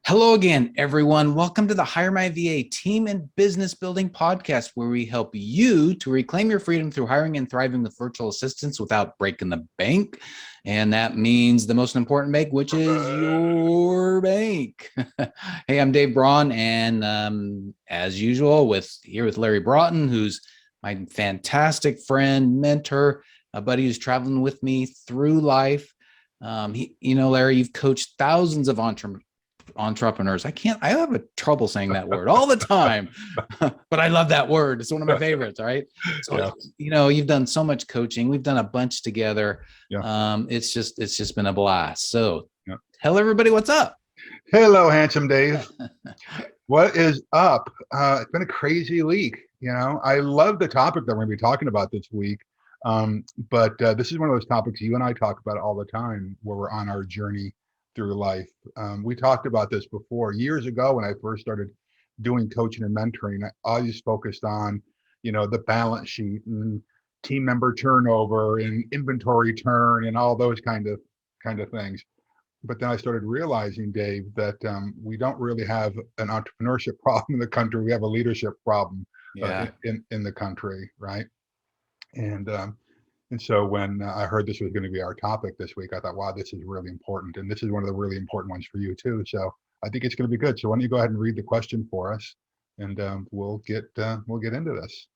Hello again, everyone. Welcome to the HireMyVA Team and Business Building Podcast, where we help you to reclaim your freedom through hiring and thriving with virtual assistants without breaking the bank. And that means the most important bank, which is your bank. Hey, I'm Dave Braun, and as usual, here with Larry Broughton, who's my fantastic friend, mentor, a buddy who's traveling with me through life. Larry, you've coached thousands of entrepreneurs. I have a trouble saying that word all the time, but I love that word. It's one of my favorites. All right. So, you've done so much coaching. We've done a bunch together. It's just been a blast. So tell everybody what's up. Hello, handsome Dave. What is up? It's been a crazy week. I love the topic that we're going to be talking about this week. But this is one of those topics you and I talk about all the time where we're on our journey through life. We talked about this before years ago when I first started doing coaching and mentoring. I always focused on, the balance sheet and team member turnover and inventory turn and all those kind of things. But then I started realizing, Dave, that we don't really have an entrepreneurship problem in the country. We have a leadership problem in the country, right? And so when I heard this was going to be our topic this week, I thought, wow, this is really important. And this is one of the really important ones for you too. So I think it's going to be good. So why don't you go ahead and read the question for us, and we'll get into this.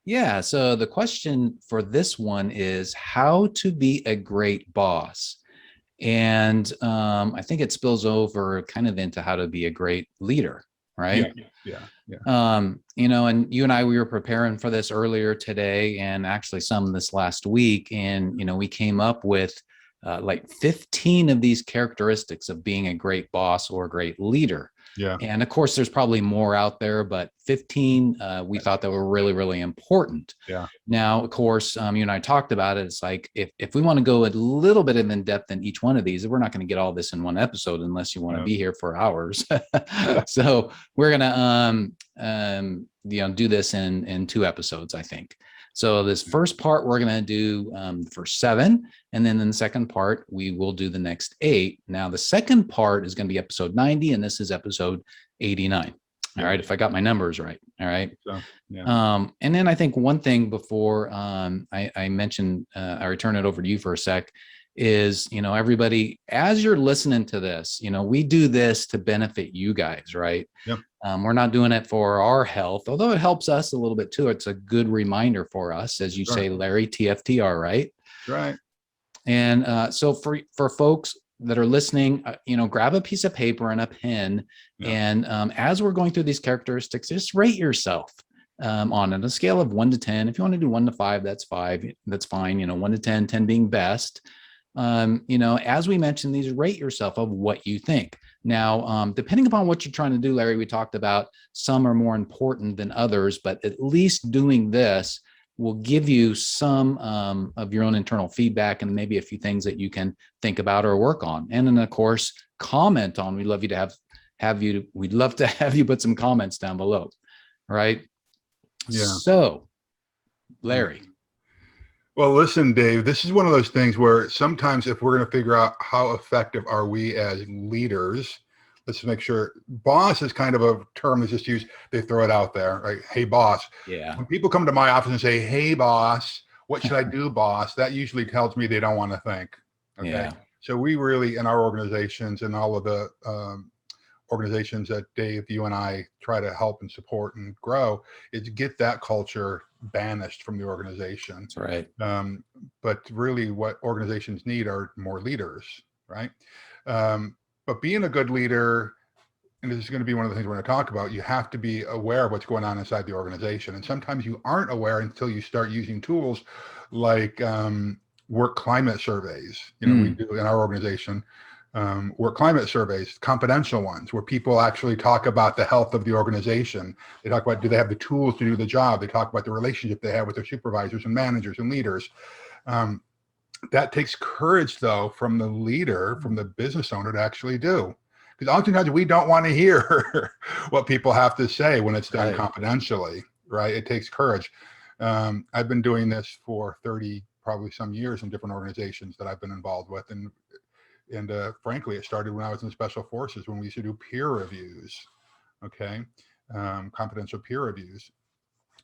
Yeah. So the question for this one is how to be a great boss. And I think it spills over kind of into how to be a great leader, right? Yeah. And you and I, we were preparing for this earlier today and actually some this last week. And, we came up with like 15 of these characteristics of being a great boss or a great leader. Yeah. And of course, there's probably more out there, but 15 we thought that were really, really important. Yeah. Now, of course, you and I talked about it. It's like if we want to go a little bit in depth in each one of these, we're not going to get all this in one episode unless you want to be here for hours. So we're going to do this in 2 episodes, I think. So this first part, we're going to do for 7. And then in the second part, we will do the next 8. Now, the second part is going to be episode 90, and this is episode 89. All right. If I got my numbers right. All right. So, yeah. And then I think one thing before I mentioned, I return it over to you for a sec, is, everybody, as you're listening to this, we do this to benefit you guys, right? Yep. We're not doing it for our health, although it helps us a little bit too. It's a good reminder for us, as you say, Larry, TFTR, right? Right. And so for folks that are listening, grab a piece of paper and a pen. And as we're going through these characteristics, just rate yourself on a scale of 1 to 10. If you want to do 1 to 5, that's 5. That's fine. 1 to 10, 10 being best. As we mentioned, these rate yourself of what you think. Now, depending upon what you're trying to do, Larry, we talked about some are more important than others, but at least doing this will give you some of your own internal feedback and maybe a few things that you can think about or work on. And then, of course, comment on. We'd love you to we'd love to have you put some comments down below. Right? Yeah. So, Larry. Well, listen, Dave, this is one of those things where sometimes if we're going to figure out how effective are we as leaders, let's make sure. Boss is kind of a term that's just used. They throw it out there, right? Hey, boss. Yeah. When people come to my office and say, hey, boss, what should I do, boss? That usually tells me they don't want to think. Okay. Yeah. So we really, in our organizations and all of the organizations that Dave, you and I try to help and support and grow, is get that culture banished from the organization. That's right. But really what organizations need are more leaders, right? But being a good leader, and this is going to be one of the things we're going to talk about, you have to be aware of what's going on inside the organization. And sometimes you aren't aware until you start using tools like work climate surveys. We do in our organization, work climate surveys, confidential ones, where people actually talk about the health of the organization. They talk about, do they have the tools to do the job? They talk about the relationship they have with their supervisors and managers and leaders. That takes courage, though, from the leader, from the business owner to actually do. Because oftentimes we don't want to hear what people have to say when it's done confidentially, right? It takes courage. I've been doing this for 30, probably some years in different organizations that I've been involved with. And And frankly, it started when I was in special forces, when we used to do peer reviews, okay, confidential peer reviews.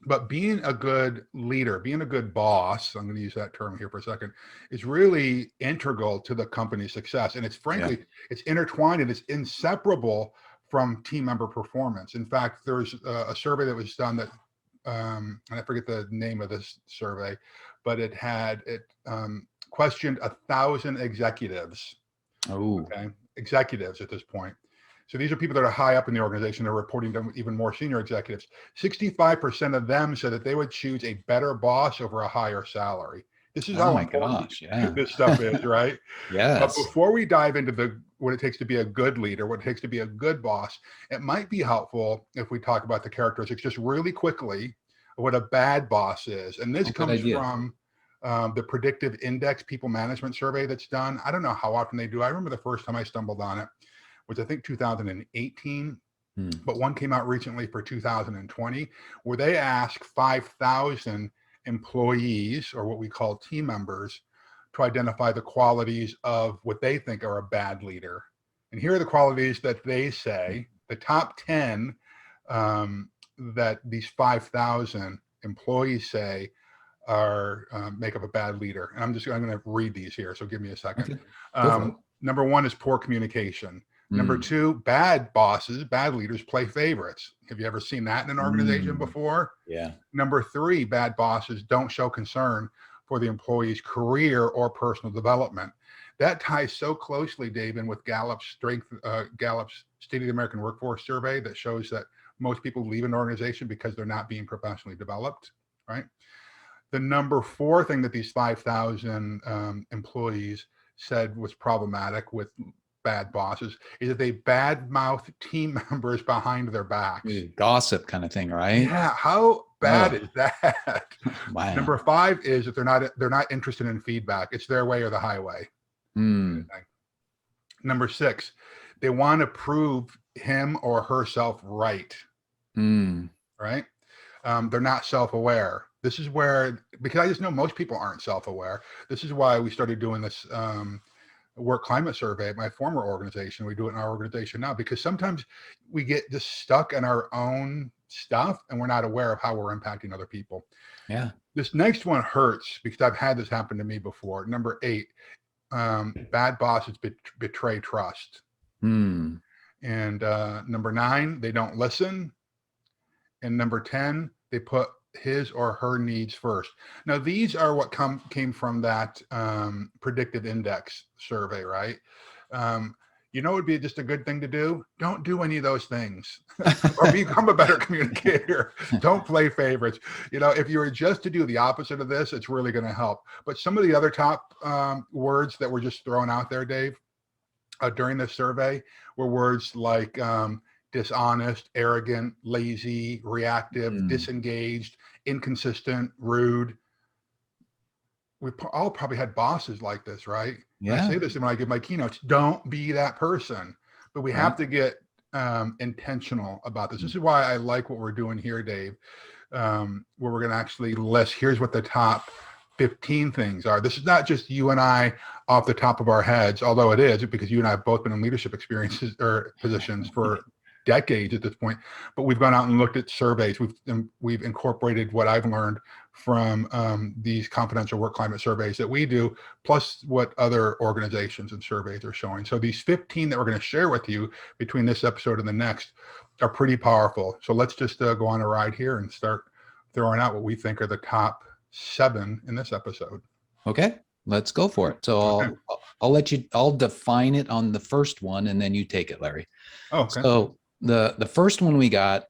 But being a good leader, being a good boss, I'm going to use that term here for a second, is really integral to the company's success. And it's frankly, it's intertwined and it's inseparable from team member performance. In fact, there's a survey that was done that, and I forget the name of this survey, but it questioned 1,000 executives. Oh, Okay, executives at this point. So these are people that are high up in the organization. They're reporting to even more senior executives. 65% of them said that they would choose a better boss over a higher salary. This is how important this stuff is, right? Yes. But before we dive into what it takes to be a good leader, what it takes to be a good boss, it might be helpful if we talk about the characteristics just really quickly of what a bad boss is. And this comes from the predictive index people management survey that's done. I don't know how often they do. I remember the first time I stumbled on it was, I think, 2018, but one came out recently for 2020, where they asked 5,000 employees, or what we call team members, to identify the qualities of what they think are a bad leader. And here are the qualities that they say, the top 10 that these 5,000 employees say are make up a bad leader. And I'm going to read these here, so give me a second. Number one is poor communication. Number two, bad bosses, bad leaders play favorites. Have you ever seen that in an organization before? Yeah. Number three, bad bosses don't show concern for the employee's career or personal development. That ties so closely, Dave, in with Gallup's State of the American Workforce survey that shows that most people leave an organization because they're not being professionally developed, right? The number four thing that these 5,000 employees said was problematic with bad bosses is that they badmouth team members behind their backs. Gossip kind of thing, right? Yeah. How bad is that? Wow. Number five is that they're not interested in feedback. It's their way or the highway. Number six, they want to prove him or herself right. Right? They're not self-aware. This is where, because I just know most people aren't self-aware. This is why we started doing this work climate survey at my former organization. We do it in our organization now, because sometimes we get just stuck in our own stuff and we're not aware of how we're impacting other people. Yeah. This next one hurts because I've had this happen to me before. Number 8, bad bosses betray trust. And number 9, they don't listen. And number 10, they put his or her needs first. Now, these are what came from that predictive index survey, right? You know, it would be just a good thing to do. Don't do any of those things or become a better communicator. Don't play favorites. You know, if you were just to do the opposite of this, it's really going to help. But some of the other top words that were just thrown out there, Dave, during this survey were words like dishonest, arrogant, lazy, reactive, disengaged, inconsistent, rude. We all probably had bosses like this, right? Yeah. I say this when I give my keynotes, don't be that person, but we have to get intentional about this. This is why I like what we're doing here, Dave, where we're going to actually list, here's what the top 15 things are. This is not just you and I off the top of our heads, although it is, because you and I have both been in leadership experiences or positions for decades at this point, but we've gone out and looked at surveys. We've incorporated what I've learned from these confidential work climate surveys that we do, plus what other organizations and surveys are showing. So these 15 that we're going to share with you between this episode and the next are pretty powerful. So let's just go on a ride here and start throwing out what we think are the top 7 in this episode. Okay, let's go for it. So I'll define it on the first one, and then you take it, Larry. Okay. So the first one we got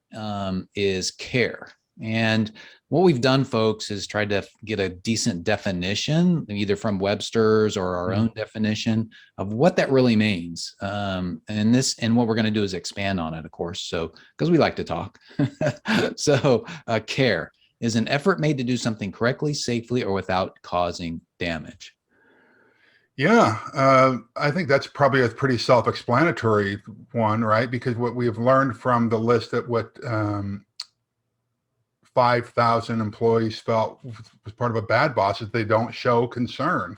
is care. And what we've done, folks, is tried to get a decent definition, either from Webster's or our own definition of what that really means. And what we're going to do is expand on it, of course. So, because we like to talk. So care is an effort made to do something correctly, safely, or without causing damage. Yeah, I think that's probably a pretty self-explanatory one, right? Because what we have learned from the list that what 5,000 employees felt was part of a bad boss is they don't show concern.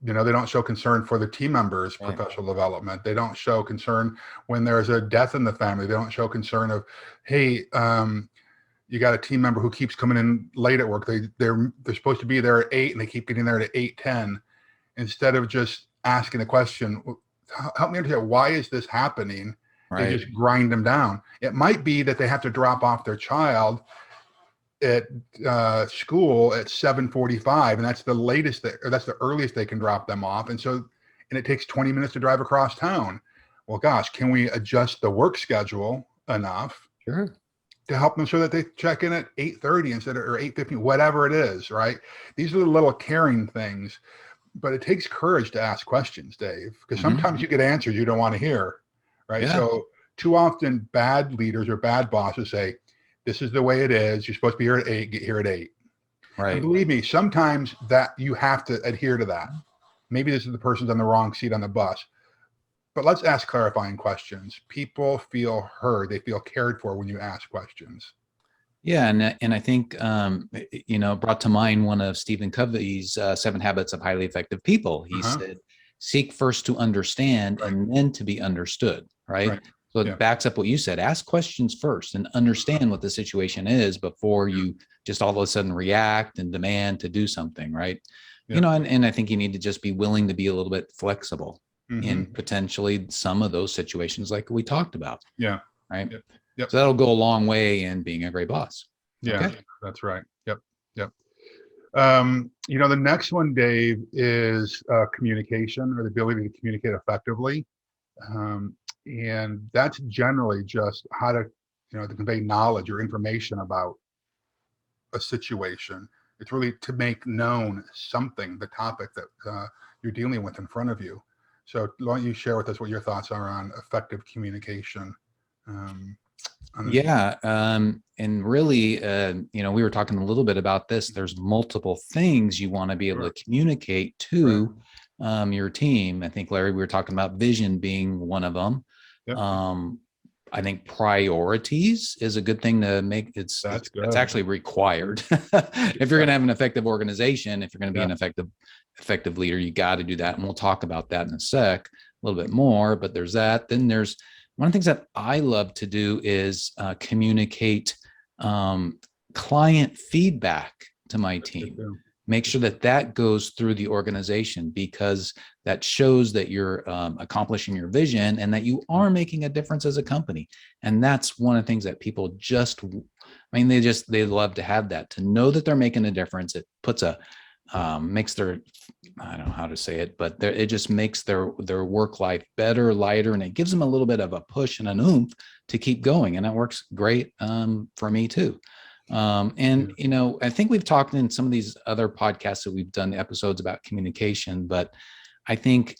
They don't show concern for the team members' Right. professional development. They don't show concern when there's a death in the family. They don't show concern of, hey, you got a team member who keeps coming in late at work. They're supposed to be there at 8 and they keep getting there at 8:10. Instead of just asking the question, help me understand, why is this happening? Right. They just grind them down. It might be that they have to drop off their child at school at 7:45, and that's the latest that's the earliest they can drop them off. And it takes 20 minutes to drive across town. Well, gosh, can we adjust the work schedule enough Sure. to help them so that they check in at 8:30 instead of, or 8:15, whatever it is, right? These are the little caring things, but it takes courage to ask questions, Dave, because sometimes you get answers you don't want to hear, right? Yeah. So too often bad leaders or bad bosses say, this is the way it is. You're supposed to be here at 8, get here at 8. Right. And believe me, sometimes that you have to adhere to that. Maybe this is the person's on the wrong seat on the bus, but let's ask clarifying questions. People feel heard. They feel cared for when you ask questions. Yeah. And I think, brought to mind one of Stephen Covey's 7 Habits of Highly Effective People. He said, seek first to understand and then to be understood. Right. So it backs up what you said. Ask questions first and understand what the situation is before you just all of a sudden react and demand to do something, right? And I think you need to just be willing to be a little bit flexible in potentially some of those situations like we talked about. Yeah. Right. Yep. So that'll go a long way in being a great boss. Yeah, okay. That's right. Yep. The next one, Dave, is communication, or the ability to communicate effectively. And that's generally just how to convey knowledge or information about a situation. It's really to make known something, the topic that you're dealing with in front of you. So why don't you share with us what your thoughts are on effective communication? And really, we were talking a little bit about this. There's multiple things you want to be able to communicate to your team. I think, Larry, we were talking about vision being one of them. I think priorities is a good thing to make. It's actually required. If you're going to have an effective organization, if you're going to be an effective leader, you got to do that. And we'll talk about that in a sec, a little bit more, but there's that. Then there's one of the things that I love to do is communicate client feedback to my team. Make sure that goes through the organization, because that shows that you're accomplishing your vision and that you are making a difference as a company. And that's one of the things that people they love to have that, to know that they're making a difference. It puts makes their, I don't know how to say it, but it just makes their work life better, lighter, and it gives them a little bit of a push and an oomph to keep going. And that works great for me too. I think we've talked in some of these other podcasts that we've done episodes about communication, but I think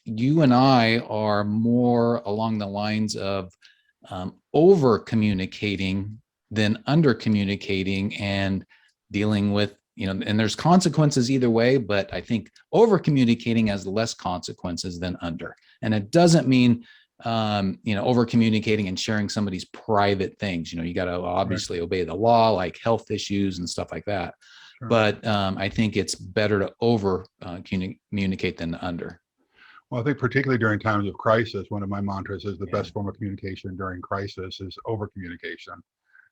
you and I are more along the lines of over communicating than under communicating, and dealing with, and there's consequences either way, but I think over communicating has less consequences than under. And it doesn't mean over communicating and sharing somebody's private things. You got to obviously obey the law, like health issues and stuff like that. Sure. But I think it's better to over communicate than under. Well, I think particularly during times of crisis, one of my mantras is the best form of communication during crisis is over communication,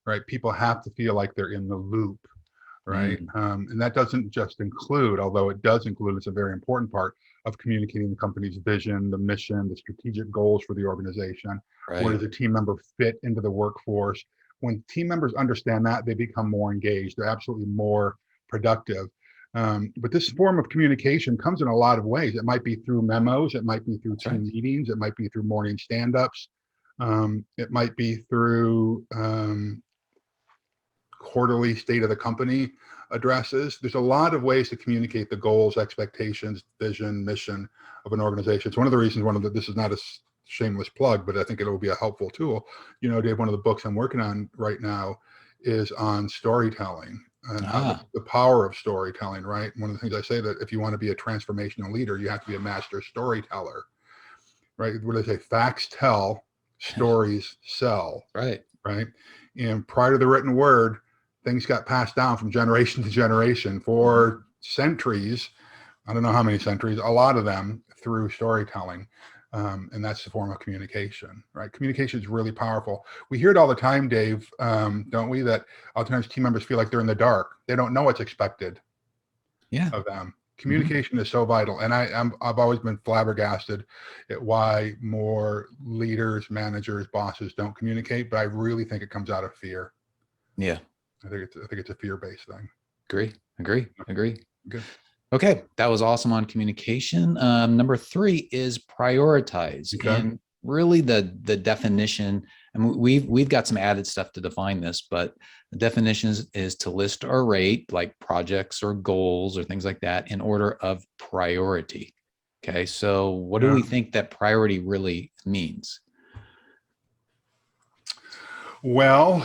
right? People have to feel like they're in the loop, right? And that doesn't just include, although it does include, it's a very important part of communicating the company's vision, the mission, the strategic goals for the organization. Where does a team member fit into the workforce? When team members understand that, they become more engaged. They're absolutely more productive. But this form of communication comes in a lot of ways. It might be through memos. It might be through team meetings. It might be through morning stand-ups. It might be through quarterly state of the company addresses. There's a lot of ways to communicate the goals, expectations, vision, mission of an organization. It's one of the reasons, this is not a shameless plug, but I think it will be a helpful tool. Dave, one of the books I'm working on right now is on storytelling and the power of storytelling, right? One of the things I say, that if you want to be a transformational leader, you have to be a master storyteller, right? What do they say? Facts tell, stories sell. Right. And prior to the written word, things got passed down from generation to generation for centuries. I don't know how many centuries, a lot of them through storytelling. And that's the form of communication, right? Communication is really powerful. We hear it all the time, Dave, don't we? That oftentimes team members feel like they're in the dark. They don't know what's expected of them. Communication is so vital. And I've always been flabbergasted at why more leaders, managers, bosses don't communicate, but I really think it comes out of fear. Yeah. I think it's a fear-based thing. Agree. Good. Okay, that was awesome on communication. Number 3 is prioritize. Okay. And really the definition, and we've got some added stuff to define this, but the definition is to list or rate like projects or goals or things like that in order of priority. Okay, so what do we think that priority really means? Well,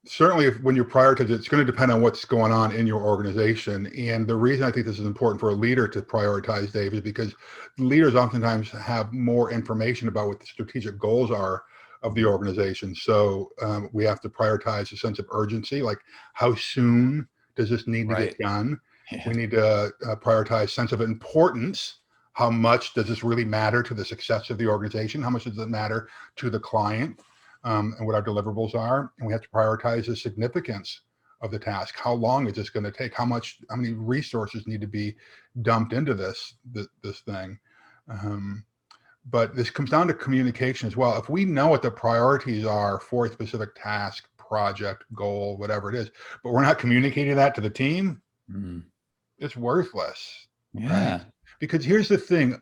certainly when you prioritize, it's going to depend on what's going on in your organization. And the reason I think this is important for a leader to prioritize, Dave, is because leaders oftentimes have more information about what the strategic goals are of the organization. So we have to prioritize a sense of urgency, like how soon does this need to get done? Yeah. We need to prioritize sense of importance. How much does this really matter to the success of the organization? How much does it matter to the client? And what our deliverables are, and we have to prioritize the significance of the task. How long is this going to take? How many resources need to be dumped into this thing? But this comes down to communication as well. If we know what the priorities are for a specific task, project, goal, whatever it is, but we're not communicating that to the team, it's worthless. Yeah. Right? Because here's the thing.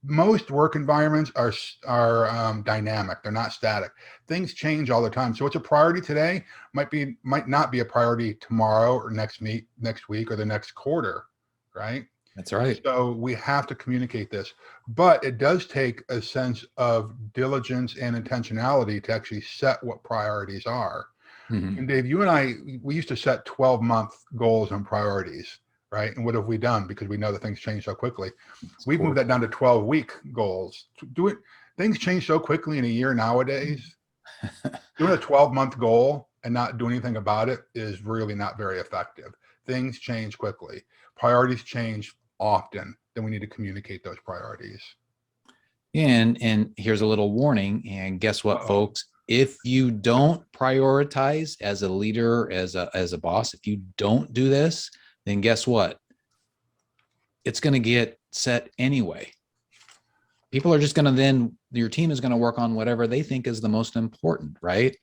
Most work environments are dynamic. They're not static. Things change all the time. So what's a priority today might not be a priority tomorrow or next week or the next quarter, right? That's right. So we have to communicate this, but it does take a sense of diligence and intentionality to actually set what priorities are. And Dave, you and I, we used to set 12-month goals and priorities. Right. And what have we done? Because we know that things change so quickly. We've moved that down to 12-week goals. Things change so quickly in a year nowadays. Doing a 12-month goal and not doing anything about it is really not very effective. Things change quickly. Priorities change often. Then we need to communicate those priorities. And here's a little warning. And guess what, folks? If you don't prioritize as a leader, as a boss, if you don't do this, then guess what? It's going to get set anyway. People are just going to your team is going to work on whatever they think is the most important, right?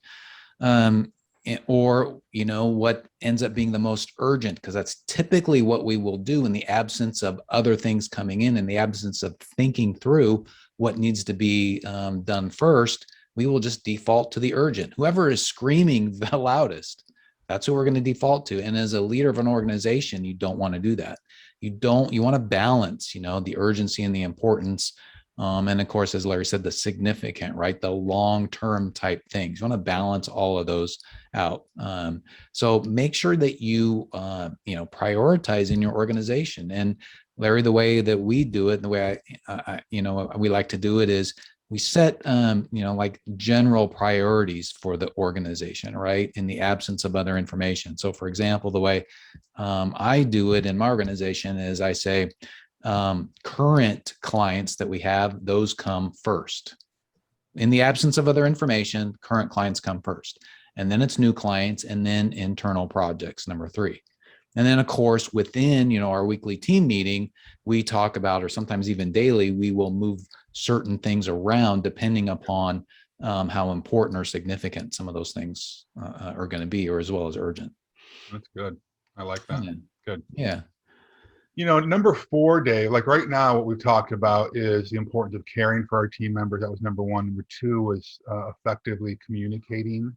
Or, what ends up being the most urgent, because that's typically what we will do in the absence of other things coming in the absence of thinking through what needs to be done first. We will just default to the urgent. Whoever is screaming the loudest, that's who we're going to default to. And as a leader of an organization, you don't want to do that. You want to balance, the urgency and the importance. And of course, as Larry said, the significant, right? The long-term type things. You want to balance all of those out. So make sure that you, prioritize in your organization. And Larry, the way that we do it, and the way we like to do it is we set, like general priorities for the organization, right? In the absence of other information. So for example, the way I do it in my organization is I say, current clients that we have, those come first. In the absence of other information, current clients come first. And then it's new clients, and then internal projects, number 3. And then, of course, within, our weekly team meeting, we talk about, or sometimes even daily, we will move certain things around depending upon how important or significant some of those things are going to be, or as well as urgent. That's good. I like that. Yeah. Good. Yeah. Number 4, Dave, like right now, what we've talked about is the importance of caring for our team members. That was number 1. Number 2 was effectively communicating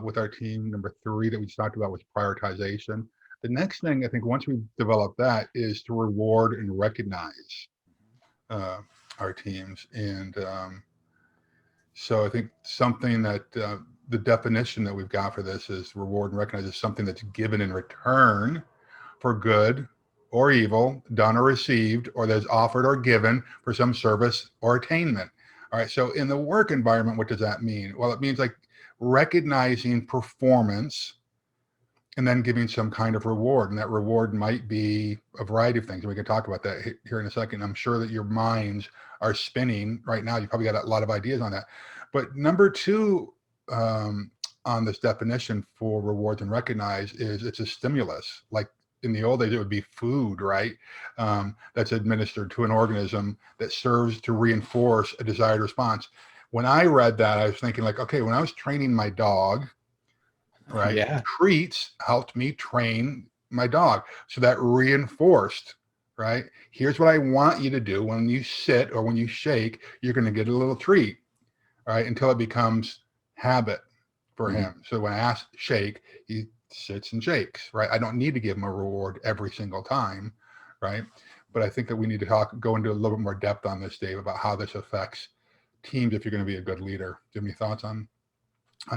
with our team. Number 3 that we talked about was prioritization. The next thing, I think, once we develop that, is to reward and recognize our teams. And so I think something that the definition that we've got for this is reward and recognize is something that's given in return for good or evil, done or received, or that's offered or given for some service or attainment. All right. So in the work environment, what does that mean? Well, it means like recognizing performance and then giving some kind of reward. And that reward might be a variety of things. And we can talk about that here in a second. I'm sure that your minds are spinning right now. You probably got a lot of ideas on that. But number two, on this definition for rewards and recognize is it's a stimulus. Like in the old days, it would be food, right? That's administered to an organism that serves to reinforce a desired response. When I read that, I was thinking like, okay, when I was training my dog, right? Yeah. Treats helped me train my dog. So that reinforced, right? Here's what I want you to do. When you sit or when you shake, you're going to get a little treat, right? Until it becomes habit for him. So when I ask shake, he sits and shakes, right? I don't need to give him a reward every single time, right? But I think that we need to go into a little bit more depth on this, Dave, about how this affects teams if you're going to be a good leader. Do you have any thoughts on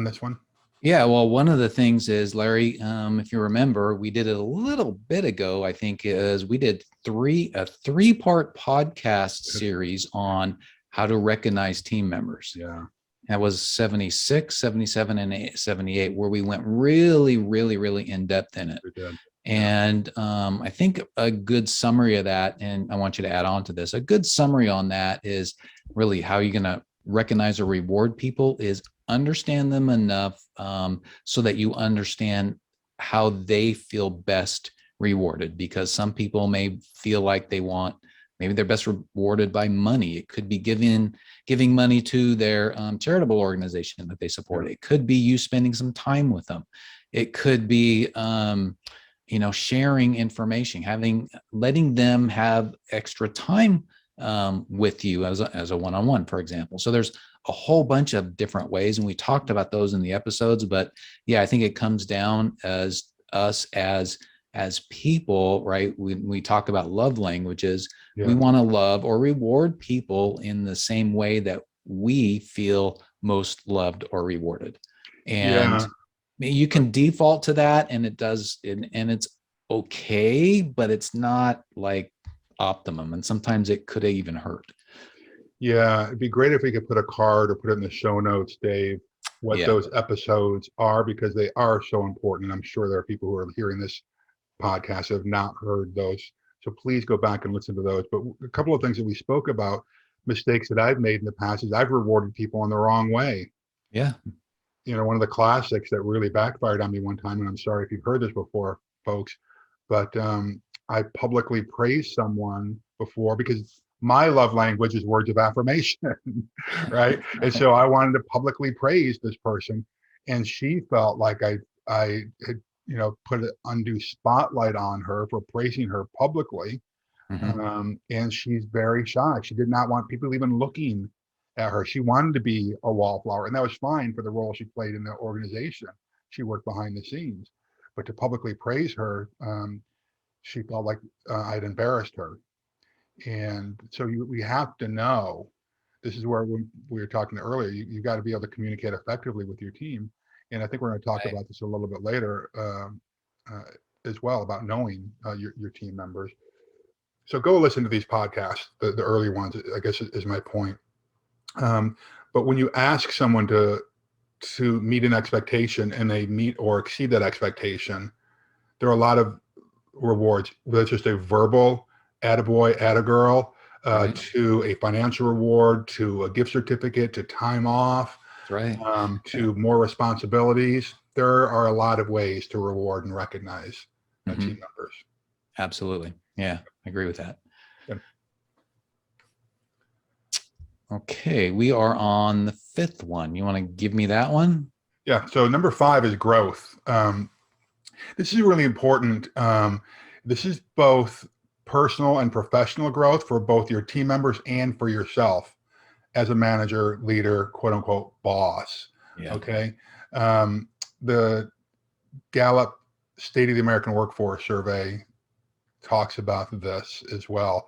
this one? Yeah, well, one of the things is, Larry, if you remember, we did it a little bit ago, I think, is we did a three-part podcast series on how to recognize team members. Yeah. That was 76, 77, and 78, where we went really, really, really in depth in it. We did. And I think a good summary of that, and I want you to add on to this, a good summary on that is really how you're going to recognize or reward people is understand them enough so that you understand how they feel best rewarded, because some people may feel like maybe they're best rewarded by money. It could be giving money to their charitable organization that they support. It could be you spending some time with them. It could be sharing information, letting them have extra time with you as a one-on-one, for example. So there's a whole bunch of different ways, and we talked about those in the episodes. But yeah, I think it comes down as us as people, right? We talk about love languages. Yeah. We want to love or reward people in the same way that we feel most loved or rewarded. And you can default to that, and it does, and it's okay, but it's not like optimum. And sometimes it could even hurt. Yeah, it'd be great if we could put a card or put it in the show notes, Dave, what those episodes are, because they are so important. And I'm sure there are people who are hearing this podcast who have not heard those. So please go back and listen to those. But a couple of things that we spoke about, mistakes that I've made in the past, is I've rewarded people in the wrong way. Yeah. One of the classics that really backfired on me one time, and I'm sorry if you've heard this before, folks, but I publicly praised someone before because my love language is words of affirmation, right? And so I wanted to publicly praise this person, and she felt like I had, put an undue spotlight on her for praising her publicly. And she's very shy. She did not want people even looking at her. She wanted to be a wallflower, and that was fine for the role she played in the organization. She worked behind the scenes, but to publicly praise her, she felt like I'd embarrassed her. And so we have to know, this is where we were talking earlier, you got to be able to communicate effectively with your team. And I think we're going to talk about this a little bit later as well, about knowing your team members. So go listen to these podcasts, the early ones, I guess is my point. But when you ask someone to meet an expectation and they meet or exceed that expectation, there are a lot of rewards, whether it's just a verbal attaboy, attagirl, to a financial reward, to a gift certificate, to time off, to more responsibilities. There are a lot of ways to reward and recognize team members. Absolutely. Yeah, I agree with that. Yeah. Okay, we are on the fifth one. You want to give me that one? Yeah, so number 5 is growth. This is really important. This is both personal and professional growth for both your team members and for yourself as a manager, leader, quote unquote, boss. Yeah. Okay. The Gallup State of the American Workforce survey talks about this as well,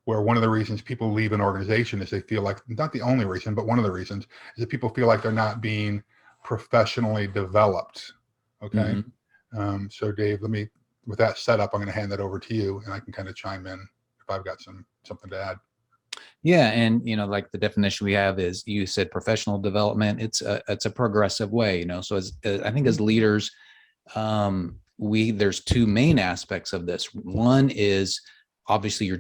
where one of the reasons people leave an organization is they feel like, not the only reason, but one of the reasons is that people feel like they're not being professionally developed. Okay. So Dave, with that setup, I'm going to hand that over to you, and I can kind of chime in if I've got something to add. Yeah, and like the definition we have is, you said professional development. It's a progressive way, So as I think as leaders, there's two main aspects of this. One is obviously you're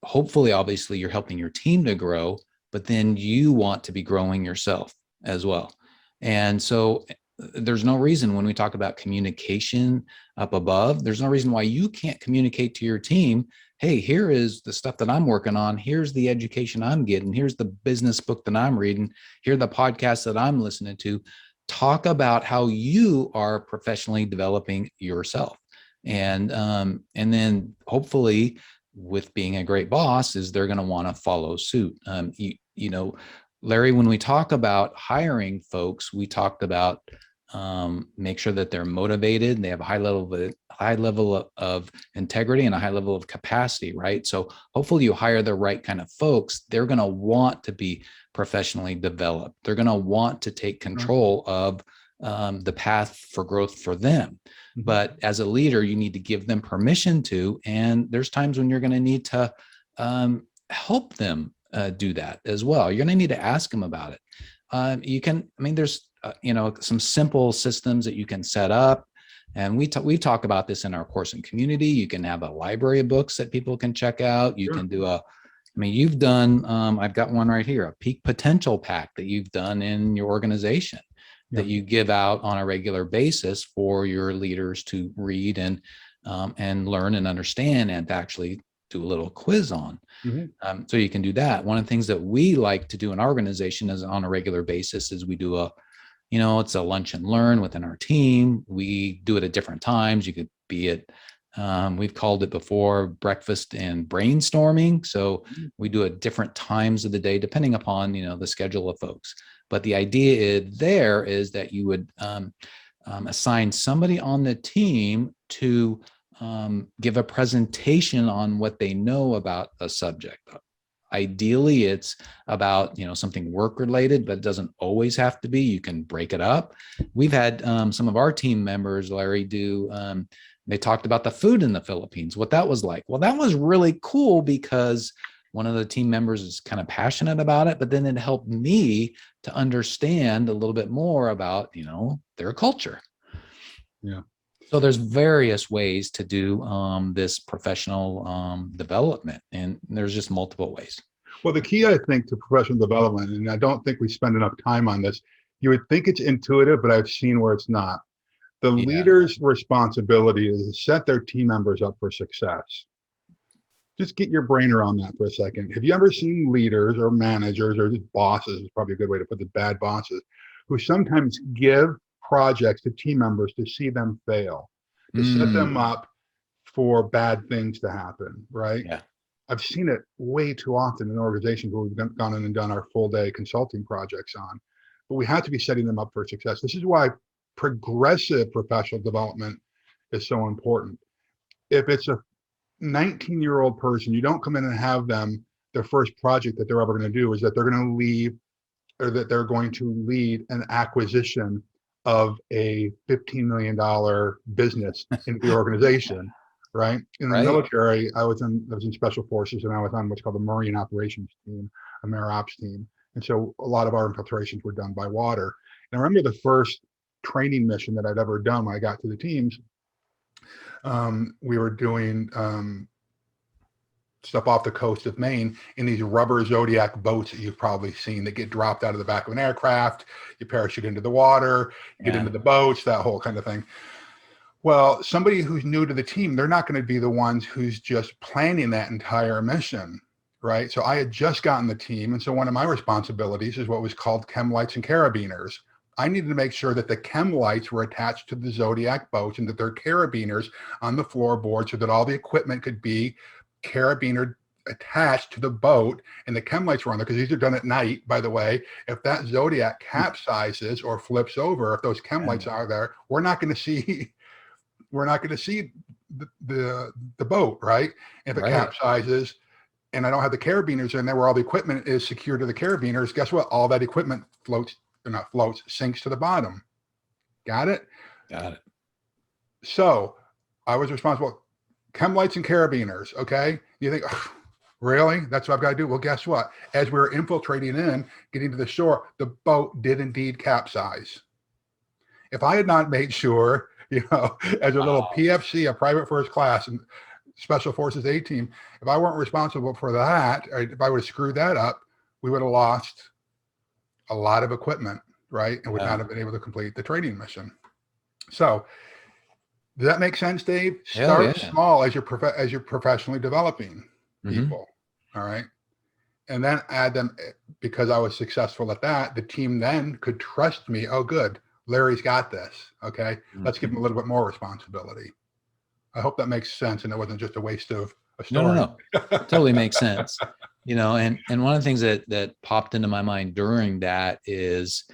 helping your team to grow, but then you want to be growing yourself as well. And so there's no reason when we talk about communication up above, there's no reason why you can't communicate to your team, hey, here is the stuff that I'm working on. Here's the education I'm getting. Here's the business book that I'm reading. Here are the podcasts that I'm listening to. Talk about how you are professionally developing yourself. And then hopefully with being a great boss is they're going to want to follow suit. Larry, when we talk about hiring folks, we talked about make sure that they're motivated and they have a high level of integrity and a high level of capacity, right? So hopefully you hire the right kind of folks. They're going to want to be professionally developed. They're going to want to take control of the path for growth for them. But as a leader, you need to give them permission to, and there's times when you're going to need to help them do that as well. You're going to need to ask them about it. There's some simple systems that you can set up. And we talk about this in our course and community. You can have a library of books that people can check out. You can do you've done, I've got one right here, a peak potential pack that you've done in your organization that you give out on a regular basis for your leaders to read and learn and understand and to actually do a little quiz on. So you can do that. One of the things that we like to do in our organization is on a regular basis is we do it's a lunch and learn within our team. We do it at different times. You could be at, we've called it before breakfast and brainstorming. So we do it different times of the day, depending upon, the schedule of folks. But the idea there is that you would assign somebody on the team to give a presentation on what they know about a subject. Ideally, it's about something work related, but it doesn't always have to be. You can break it up. We've had some of our team members, Larry, they talked about the food in the Philippines, what that was like. Well, that was really cool because one of the team members is kind of passionate about it, but then it helped me to understand a little bit more about their culture. Yeah. So there's various ways to do this professional development, and there's just multiple ways. Well, the key, I think, to professional development, and I don't think we spend enough time on this, you would think it's intuitive, but I've seen where it's not. The leader's responsibility is to set their team members up for success. Just get your brain around that for a second. Have you ever seen leaders or managers or just bosses, is probably a good way to put it, bad bosses, who sometimes give projects to team members to see them fail, to set them up for bad things to happen, right? Yeah. I've seen it way too often in organizations where we've gone in and done our full day consulting projects on, but we have to be setting them up for success. This is why progressive professional development is so important. If it's a 19-year-old person, you don't come in and have them, their first project that they're ever going to do is that they're going to leave, or that they're going to lead an acquisition of a $15 million business into the organization, right? In the military, I was in special forces, and I was on what's called the Marine Operations Team, a MAROPS team. And so a lot of our infiltrations were done by water. And I remember the first training mission that I'd ever done when I got to the teams. We were doing stuff off the coast of Maine in these rubber Zodiac boats that you've probably seen that get dropped out of the back of an aircraft. You parachute into the water, get into the boats, that whole kind of thing. Well, somebody who's new to the team, they're not going to be the ones who's just planning that entire mission, right? So I had just gotten the team. And so one of my responsibilities is what was called chem lights and carabiners. I needed to make sure that the chem lights were attached to the Zodiac boats and that there are carabiners on the floorboard so that all the equipment could be carabiner attached to the boat, and the chem lights were on there because these are done at night, by the way. If that Zodiac capsizes or flips over, if those chem lights are there, we're not going to see the boat, right? If it capsizes and I don't have the carabiners in there where all the equipment is secured to the carabiners, guess what? All that equipment sinks to the bottom. Got it? Got it. So I was responsible. Chem lights and carabiners, okay? You think, oh, really? That's what I've got to do? Well, guess what? As we were infiltrating in, getting to the shore, the boat did indeed capsize. If I had not made sure as a little PFC, a private first class and Special Forces A team. If I weren't responsible for that, if I would have screwed that up, we would have lost a lot of equipment, right? And would not have been able to complete the training mission. So does that make sense, Dave? Start small as you're professionally developing people. All right. And then add them, because I was successful at that, the team then could trust me. Oh, good. Larry's got this. Okay. Let's give him a little bit more responsibility. I hope that makes sense. And it wasn't just a waste of a story. No. Totally makes sense. And one of the things that popped into my mind during that is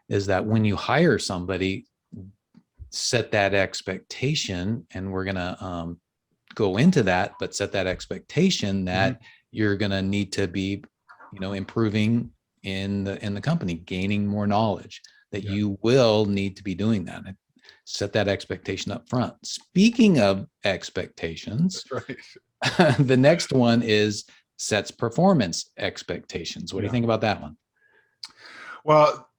that when you hire somebody, set that expectation, and we're going to go into that, but set that expectation that you're going to need to be, improving in the company, gaining more knowledge, that you will need to be doing that. Set that expectation up front. Speaking of expectations, the next one is sets performance expectations. What do you think about that one? Well,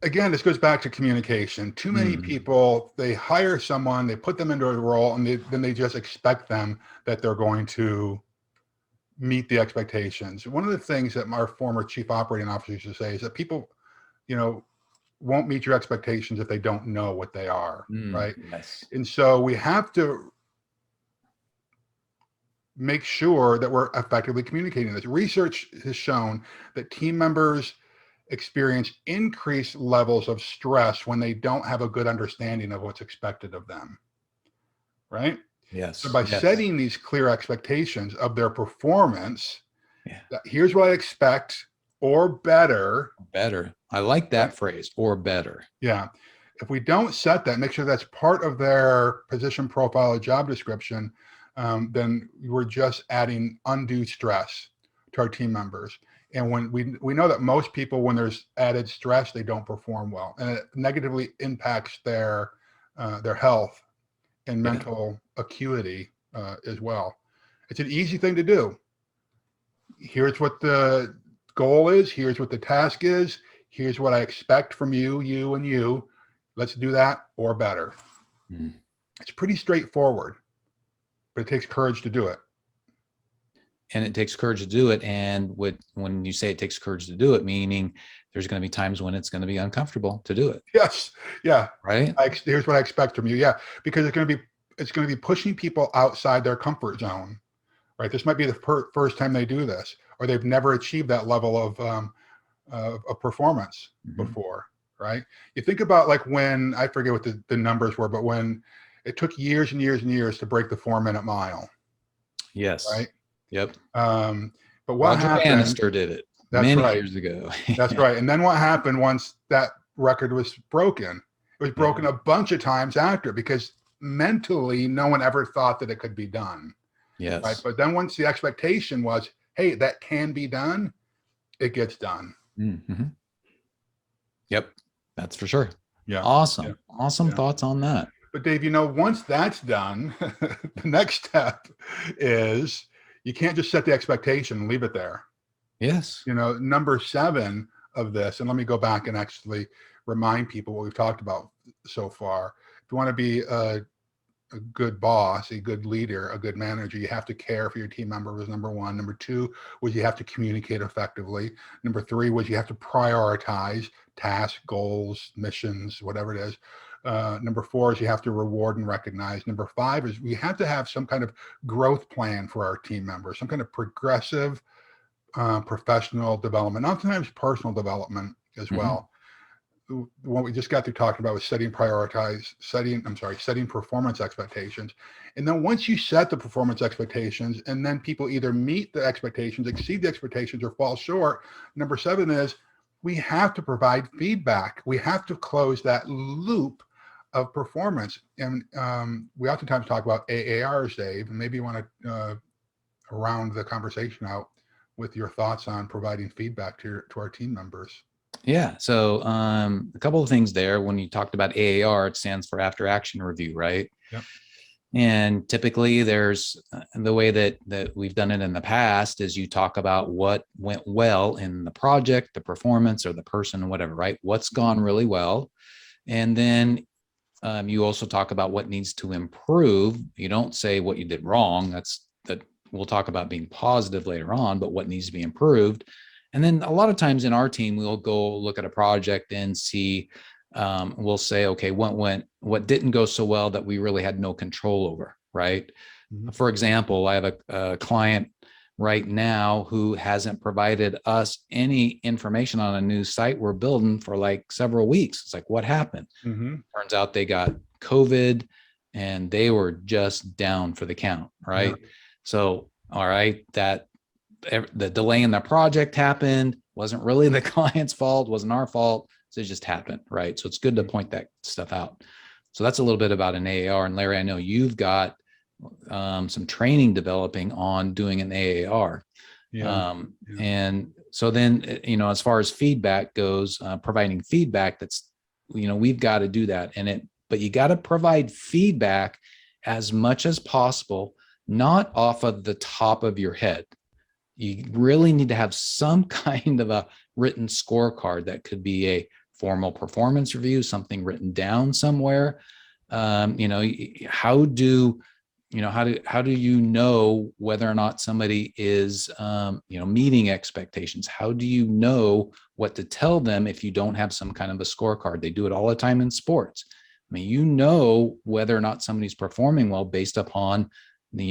again, this goes back to communication. Too many people, they hire someone, they put them into a role, and then they just expect them that they're going to meet the expectations. One of the things that our former chief operating officer used to say is that people, won't meet your expectations if they don't know what they are, right? Yes. And so we have to make sure that we're effectively communicating this. Research has shown that team members experience increased levels of stress when they don't have a good understanding of what's expected of them, right? Yes. So by setting these clear expectations of their performance, here's what I expect, or better. Better. I like that phrase, or better. Yeah. If we don't set that, make sure that's part of their position profile or job description, then we're just adding undue stress to our team members. And when we know that most people, when there's added stress, they don't perform well, and it negatively impacts their health and mental acuity as well. It's an easy thing to do. Here's what the goal is. Here's what the task is. Here's what I expect from you, and you. Let's do that, or better. It's pretty straightforward, but it takes courage to do it. And it takes courage to do it. And when you say it takes courage to do it, meaning there's going to be times when it's going to be uncomfortable to do it. Yes. Yeah. Right. Here's what I expect from you. Yeah. Because it's going to be pushing people outside their comfort zone, right? This might be the first time they do this, or they've never achieved that level of performance before, right? You think about, like, when, I forget what the numbers were, but when it took years and years and years to break the 4-minute mile. Yes. Right. Yep. But what Roger happened? Bannister did it many years ago. That's right. And then what happened once that record was broken? It was broken a bunch of times after, because mentally no one ever thought that it could be done. Yes. Right. But then once the expectation was, hey, that can be done, it gets done. Yep. That's for sure. Yeah. Awesome. Awesome thoughts on that. But Dave, once that's done, the next step is, you can't just set the expectation and leave it there. Yes. Number 7 of this, and let me go back and actually remind people what we've talked about so far. If you want to be a good boss, a good leader, a good manager, you have to care for your team member, was number 1. Number 2 was you have to communicate effectively. Number 3 was you have to prioritize tasks, goals, missions, whatever it is. Number 4 is you have to reward and recognize. Number 5 is we have to have some kind of growth plan for our team members, some kind of progressive professional development, oftentimes personal development as well. What we just got through talking about was setting performance expectations. And then once you set the performance expectations, and then people either meet the expectations, exceed the expectations, or fall short, number 7 is we have to provide feedback. We have to close that loop of performance. And we oftentimes talk about AARs, Dave, and maybe you want to round the conversation out with your thoughts on providing feedback to our team members. Yeah. So a couple of things there. When you talked about AAR, it stands for after action review, right? Yep. And typically there's the way that we've done it in the past is you talk about what went well in the project, the performance, or the person, or whatever, right? What's gone really well. And then You also talk about what needs to improve. You don't say what you did wrong. That we'll talk about being positive later on, but what needs to be improved. And then a lot of times in our team, we'll go look at a project and see, we'll say, okay, what didn't go so well that we really had no control over, right? Mm-hmm. For example, I have a client right now who hasn't provided us any information on a new site we're building for like several weeks. It's like, what happened? Mm-hmm. Turns out they got COVID and they were just down for the count, right? Yeah. So, all right, the delay in the project happened, wasn't really the client's fault, wasn't our fault. So it just happened, right? So it's good to point that stuff out. So that's a little bit about an AAR. And Larry, I know you've got some training developing on doing an AAR. Yeah. And so then, as far as feedback goes, providing feedback, we've got to do that. But you got to provide feedback as much as possible, not off of the top of your head. You really need to have some kind of a written scorecard that could be a formal performance review, something written down somewhere. How do you know whether or not somebody is meeting expectations? How do you know what to tell them if you don't have some kind of a scorecard? They do it all the time in sports. I mean, whether or not somebody's performing well based upon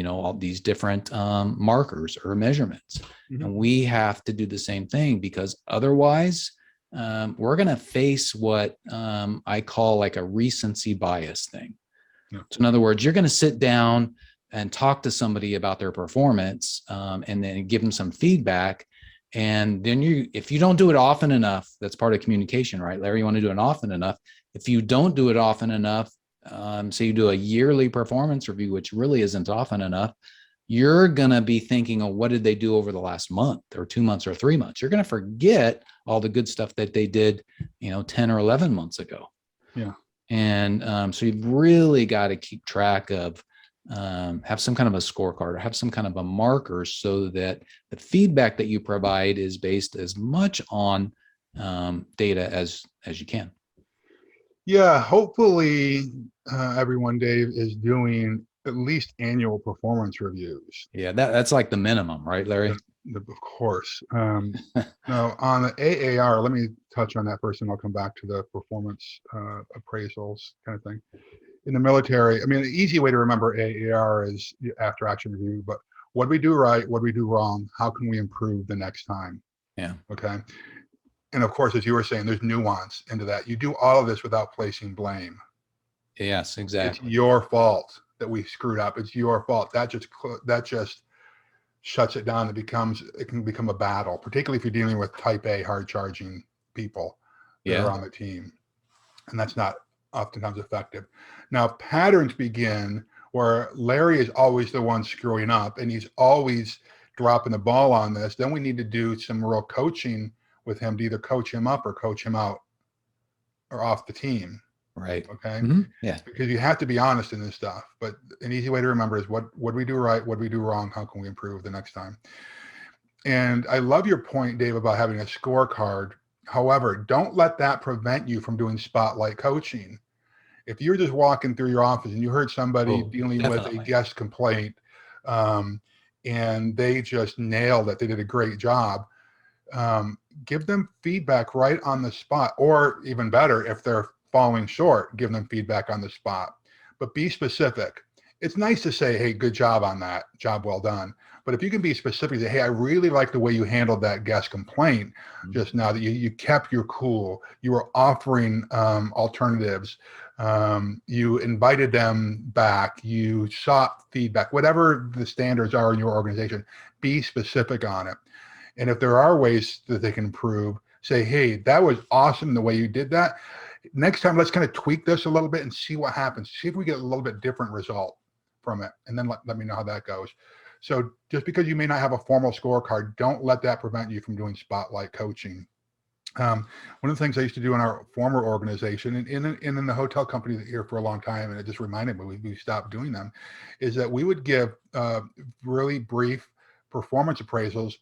all these different markers or measurements. Mm-hmm. And we have to do the same thing, because otherwise we're going to face what I call like a recency bias thing. Yeah. So in other words, you're going to sit down and talk to somebody about their performance and then give them some feedback. And then if you don't do it often enough, that's part of communication, right, Larry? You want to do it often enough. If you don't do it often enough, say you do a yearly performance review, which really isn't often enough, you're going to be thinking, oh, what did they do over the last month or 2 months or 3 months? You're going to forget all the good stuff that they did, 10 or 11 months ago. Yeah. And so you've really got to keep track of, have some kind of a scorecard or have some kind of a marker, so that the feedback that you provide is based as much on data as you can. Yeah, hopefully everyone, Dave, is doing at least annual performance reviews. Yeah, that's like the minimum, right, Larry? Of course. Now, on the AAR, let me touch on that first, and I'll come back to the performance appraisals kind of thing. In the military, I mean, the easy way to remember AAR is after action review, but what do we do right? What do we do wrong? How can we improve the next time? Yeah. Okay. And of course, as you were saying, there's nuance into that. You do all of this without placing blame. Yes, exactly. It's your fault that we screwed up. It's your fault. That just shuts it down. It can become a battle, particularly if you're dealing with type A hard charging people that are on the team. And that's not oftentimes effective. Now, patterns begin where Larry is always the one screwing up and he's always dropping the ball on this. Then we need to do some real coaching with him to either coach him up or coach him out or off the team. Right. Okay. Mm-hmm. Yeah. Because you have to be honest in this stuff. But an easy way to remember is what do we do right? What do we do wrong? How can we improve the next time? And I love your point, Dave, about having a scorecard. However, don't let that prevent you from doing spotlight coaching. If you're just walking through your office and you heard somebody dealing definitely. with a guest complaint and they just nailed it, they did a great job, give them feedback right on the spot, or even better, if they're falling short, give them feedback on the spot, but be specific. It's nice to say, hey, good job on that, job well done. But if you can be specific, say, hey, I really like the way you handled that guest complaint just now, that you kept your cool, you were offering alternatives, you invited them back, you sought feedback, whatever the standards are in your organization, be specific on it. And if there are ways that they can improve, say, hey, that was awesome the way you did that. Next time, let's kind of tweak this a little bit and see what happens. See if we get a little bit different result from it. And then let me know how that goes. So just because you may not have a formal scorecard, don't let that prevent you from doing spotlight coaching. One of the things I used to do in our former organization and in the hotel company here for a long time, and it just reminded me we stopped doing them, is that we would give really brief performance appraisals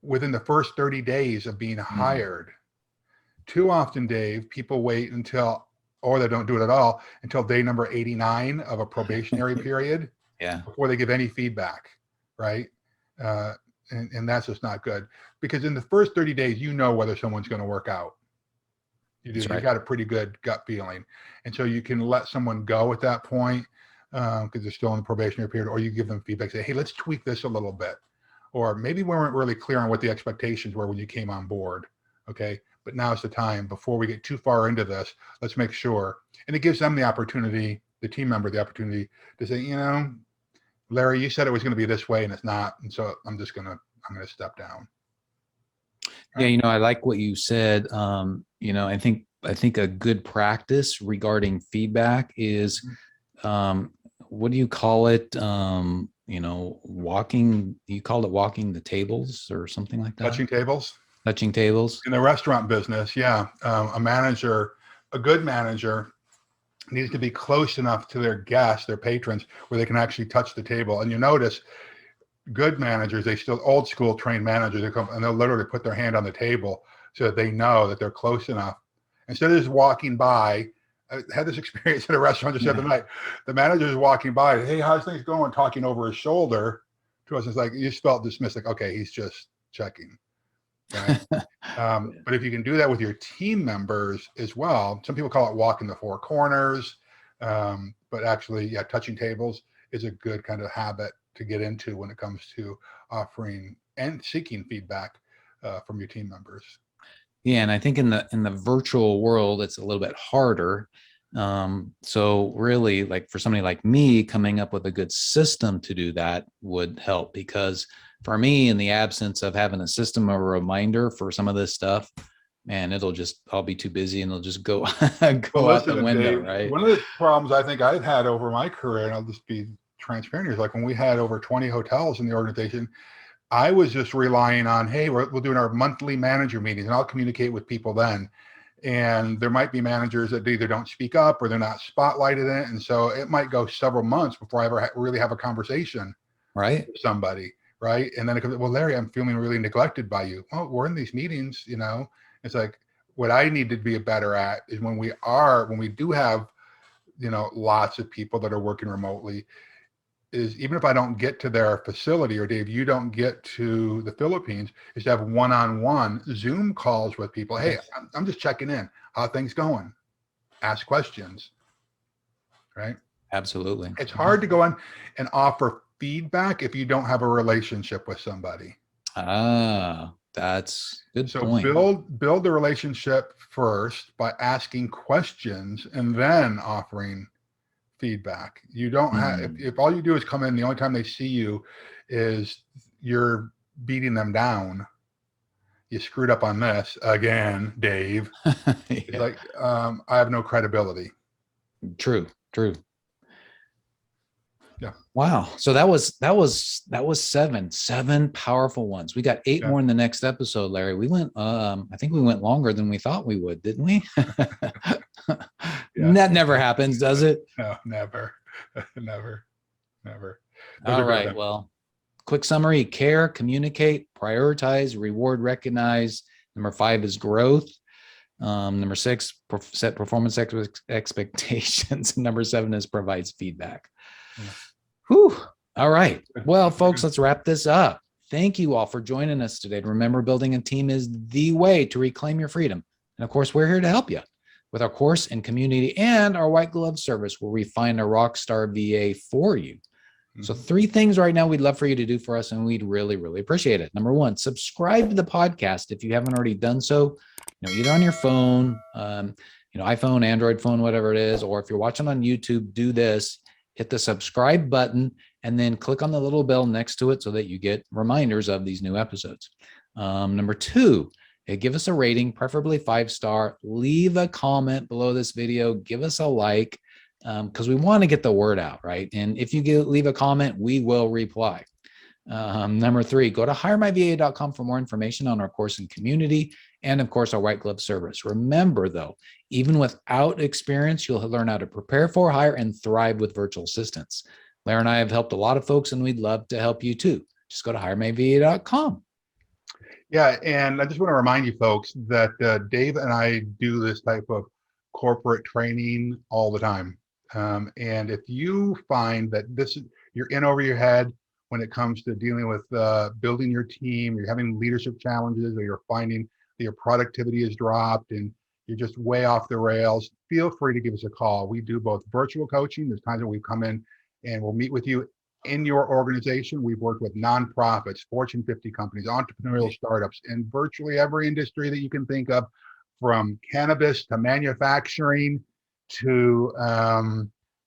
within the first 30 days of being hired. Too often, Dave, people wait until or they don't do it at all until day number 89 of a probationary period. Yeah. Before they give any feedback, right? And that's just not good, because in the first 30 days, you know whether someone's going to work out. You do. You've got a pretty good gut feeling. And so you can let someone go at that point because they're still in the probationary period, or you give them feedback, say, hey, let's tweak this a little bit. Or maybe we weren't really clear on what the expectations were when you came on board. Okay. But now's the time. Before we get too far into this, let's make sure. And it gives them the opportunity, the team member, the opportunity to say, you know, Larry, you said it was going to be this way and it's not. And so I'm going to step down. Yeah. You know, I like what you said. You know, I think a good practice regarding feedback is, what do you call it? You know, you call it walking the tables or something like that? Touching tables. Touching tables. In the restaurant business, yeah. A good manager needs to be close enough to their guests, their patrons, where they can actually touch the table. And you notice good managers, they still old school trained managers, they come and they'll literally put their hand on the table so that they know that they're close enough. Instead of just walking by, I had this experience at a restaurant just the other night. The manager is walking by, hey, how's things going? Talking over his shoulder to us. It's like, you just felt dismissed, like, okay, he's just checking. Right? But if you can do that with your team members as well, some people call it walking the four corners, but actually, yeah, touching tables is a good kind of habit to get into when it comes to offering and seeking feedback from your team members. Yeah, and I think in the virtual world, it's a little bit harder. So really, like for somebody like me, coming up with a good system to do that would help, because for me, in the absence of having a system or a reminder for some of this stuff, man, I'll be too busy and it'll just go out the window, Dave, right? One of the problems I think I've had over my career, and I'll just be transparent, is like when we had over 20 hotels in the organization, I was just relying on, hey, we're doing our monthly manager meetings and I'll communicate with people then. And there might be managers that either don't speak up or they're not spotlighted in it. And so it might go several months before I ever really have a conversation with somebody. Right. And then it comes, well, Larry, I'm feeling really neglected by you. Well, we're in these meetings, you know. It's like, what I need to be better at is when we do have, you know, lots of people that are working remotely, is even if I don't get to their facility, or Dave, you don't get to the Philippines, is to have one-on-one Zoom calls with people. Hey, I'm just checking in. How are things going? Ask questions. Right. Absolutely. It's hard to go on and offer feedback if you don't have a relationship with somebody. That's good. So point. build the relationship first by asking questions and then offering feedback. You don't have, if all you do is come in, the only time they see you is you're beating them down. You screwed up on this again, Dave. It's like, I have no credibility. True. Yeah. Wow. So that was seven powerful ones. We got 8 more in the next episode, Larry. We went, I think we went longer than we thought we would, didn't we? That never happens, does it? No, never. Never. All right. Well, quick summary: care, communicate, prioritize, reward, recognize. Number 5 is growth. Number 6, set performance expectations. Number 7 is provides feedback. Whew. All right. Well, folks, let's wrap this up. Thank you all for joining us today. Remember, building a team is the way to reclaim your freedom. And of course, we're here to help you with our course and community and our white glove service, where we find a rock star VA for you. So 3 things right now we'd love for you to do for us, and we'd really, really appreciate it. Number 1, subscribe to the podcast if you haven't already done so. You know, either on your phone, iPhone, Android phone, whatever it is, or if you're watching on YouTube, do this. Hit the subscribe button and then click on the little bell next to it so that you get reminders of these new episodes. Number 2, give us a rating, preferably 5-star. Leave a comment below this video. Give us a like, because we want to get the word out, right? And if you leave a comment, we will reply. Number 3, go to HireMyVA.com for more information on our course and community, and of course, our white glove service. Remember, though, even without experience, you'll learn how to prepare for, hire, and thrive with virtual assistants. Larry and I have helped a lot of folks, and we'd love to help you too. Just go to HireMyVA.com. Yeah, and I just want to remind you folks that Dave and I do this type of corporate training all the time. And if you find that you're in over your head when it comes to dealing with building your team, you're having leadership challenges, or you're finding that your productivity has dropped and you're just way off the rails, feel free to give us a call. We do both virtual coaching. There's times when we come in and we'll meet with you in your organization. We've worked with nonprofits, Fortune 50 companies, entrepreneurial startups, in virtually every industry that you can think of, from cannabis to manufacturing to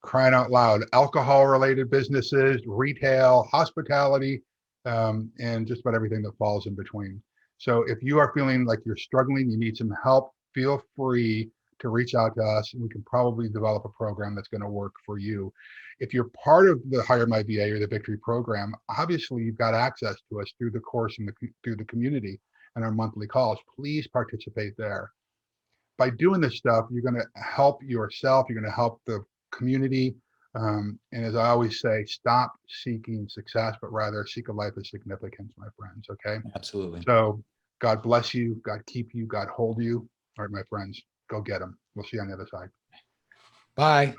crying out loud, alcohol-related businesses, retail, hospitality, and just about everything that falls in between. So if you are feeling like you're struggling, you need some help, feel free to reach out to us, and we can probably develop a program that's going to work for you. If you're part of the Hire My VA or the Victory program, obviously you've got access to us through the course and through the community and our monthly calls. Please participate there. By doing this stuff, you're going to help yourself, you're going to help the community. And as I always say, stop seeking success, but rather seek a life of significance, my friends. Okay. Absolutely. So God bless you. God keep you. God hold you. All right, my friends, go get them. We'll see you on the other side. Bye.